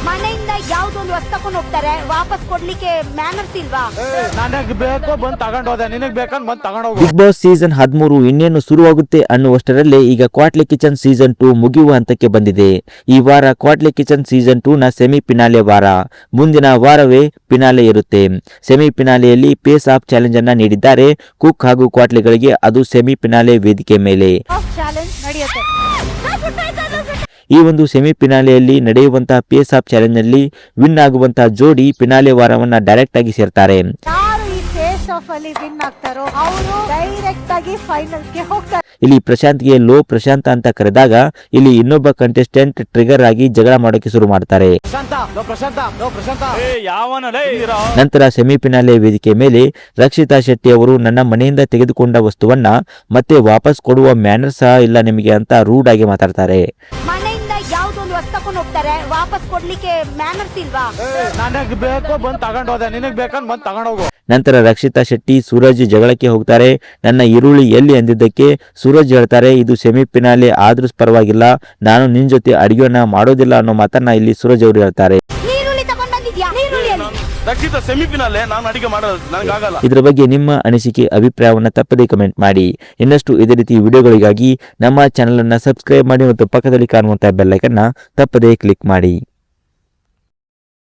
ಮನೆಯಿಂದ ಯಾವ್ದೊಂದು ವಸ್ತು ತಕೊಂಡು ಹೋಗ್ತಾರೆ, ವಾಪಸ್ ಕೊಡ್ಲಿಕ್ಕೆ ಮ್ಯಾನರ್ಸ್ ಇಲ್ವಾ? ನನಗ್ ಬೇಕು ಬಂದ್ ತಗೊಂಡೋದೆ, ನಿನಗ್ ಬೇಕಂದ್ ಬಂದ್ ತಗೊಂಡೋಗು. ಬಿಗ್ ಬಾಸ್ ಸೀಸನ್ 13 ಇನ್ನೇನು ಶುರುವಾಗುತ್ತೆ ಅನ್ನುವಷ್ಟರಲ್ಲೇ ಈಗ ಕ್ವಾಟ್ಲೆ ಕಿಚನ್ ಸೀಸನ್ 2 ಮುಗಿಯುವ ಹಂತಕ್ಕೆ ಬಂದಿದೆ. ಈ ವಾರ ಕ್ವಾಟ್ಲೆ ಕಿಚನ್ ಸೀಸನ್ 2 ನ ಸೆಮಿ ಫಿನಾಲೆ ವಾರ. ಮುಂದಿನ ವಾರವೇ ಫಿನಾಲೆ ಇರುತ್ತೆ. ಸೆಮಿ ಫಿನಾಲೆಯಲ್ಲಿ ಪೇಸ್ ಆಫ್ ಚಾಲೆಂಜ್ ಅನ್ನ ನೀಡಿದ್ದಾರೆ ಕುಕ್ ಹಾಗೂ ಕ್ವಾಟ್ಲೆಗಳಿಗೆ. ಅದು ಸೆಮಿ ಫಿನಾಲೆ ವೇದಿಕೆ ಮೇಲೆ ಈ ಒಂದು ಸೆಮಿ ಫಿನಾಲೆಯಲ್ಲಿ ನಡೆಯುವಂತಹ ಪೇಸ್ ಆಫ್ ಚಾಲೆಂಜ್ ನಲ್ಲಿ ವಿನ್ ಆಗುವಂತಹ ಜೋಡಿ ಫಿನಾಲೆ ವಾರವನ್ನ ಡೈರೆಕ್ಟ್ ಆಗಿ ಸೇರ್ತಾರೆ. ಇಲ್ಲಿ ಪ್ರಶಾಂತ್ಗೆ ಲೋ ಪ್ರಶಾಂತ ಅಂತ ಕರೆದಾಗ ಇಲ್ಲಿ ಇನ್ನೊಬ್ಬ ಕಂಟೆಸ್ಟೆಂಟ್ ಟ್ರಿಗರ್ ಆಗಿ ಜಗಳ ಮಾಡೋಕೆ ಶುರು ಮಾಡ್ತಾರೆ. ನಂತರ ಸೆಮಿಫಿನಾಲೆ ವೇದಿಕೆ ಮೇಲೆ ರಕ್ಷಿತಾ ಶೆಟ್ಟಿ ಅವರು ನನ್ನ ಮನೆಯಿಂದ ತೆಗೆದುಕೊಂಡ ವಸ್ತುವನ್ನ ಮತ್ತೆ ವಾಪಸ್ ಕೊಡುವ ಮ್ಯಾನರ್ ಸಹ ಇಲ್ಲ ನಿಮಗೆ ಅಂತ ರೂಡ್ ಆಗಿ ಮಾತಾಡ್ತಾರೆ. ಮನೆಯಿಂದ ಯಾವ್ದೊಂದು ವಸ್ತು ತಕೊಂಡು ಹೋಗ್ತಾರೆ, ವಾಪಸ್ ಕೊಡ್ಲಿಕ್ಕೆ ಮ್ಯಾನರ್ಸ್ ಇಲ್ವಾ? ನನಗ್ ಬೇಕು ಬಂದ್ ತಗೊಂಡೋದೆ, ನಿನಗ್ ಬೇಕಂದ್ ಬಂದ್ ತಗೊಂಡೋಗು. ನಂತರ ರಕ್ಷಿತಾ ಶೆಟ್ಟಿ ಸೂರಜ್ ಜಗಳಕ್ಕೆ ಹೋಗ್ತಾರೆ. ನನ್ನ ಈರುಳ್ಳಿ ಎಲ್ಲಿ ಅಂದಿದ್ದಕ್ಕೆ ಸೂರಜ್ ಹೇಳ್ತಾರೆ, ಇದು ಸೆಮಿಫಿನಾಲೆ ಆದ್ರೂ ಪರವಾಗಿಲ್ಲ, ನಾನು ನಿನ್ ಜೊತೆ ಅಡಿಗೆಯನ್ನ ಮಾಡೋದಿಲ್ಲ ಅನ್ನೋ ಮಾತನ್ನ ಇಲ್ಲಿ ಸೂರಜ್ ಅವರು ಹೇಳ್ತಾರೆ. ಇದರ ಬಗ್ಗೆ ನಿಮ್ಮ ಅನಿಸಿಕೆ ಅಭಿಪ್ರಾಯವನ್ನ ತಪ್ಪದೇ ಕಮೆಂಟ್ ಮಾಡಿ. ಇನ್ನಷ್ಟು ಇದೇ ರೀತಿ ವಿಡಿಯೋಗಳಿಗಾಗಿ ನಮ್ಮ ಚಾನೆಲ್ ಅನ್ನ ಸಬ್ಸ್ಕ್ರೈಬ್ ಮಾಡಿ ಮತ್ತು ಪಕ್ಕದಲ್ಲಿ ಕಾಣುವಂತಹ ಬೆಲ್ ಐಕಾನ್ ಅನ್ನ ತಪ್ಪದೇ ಕ್ಲಿಕ್ ಮಾಡಿ.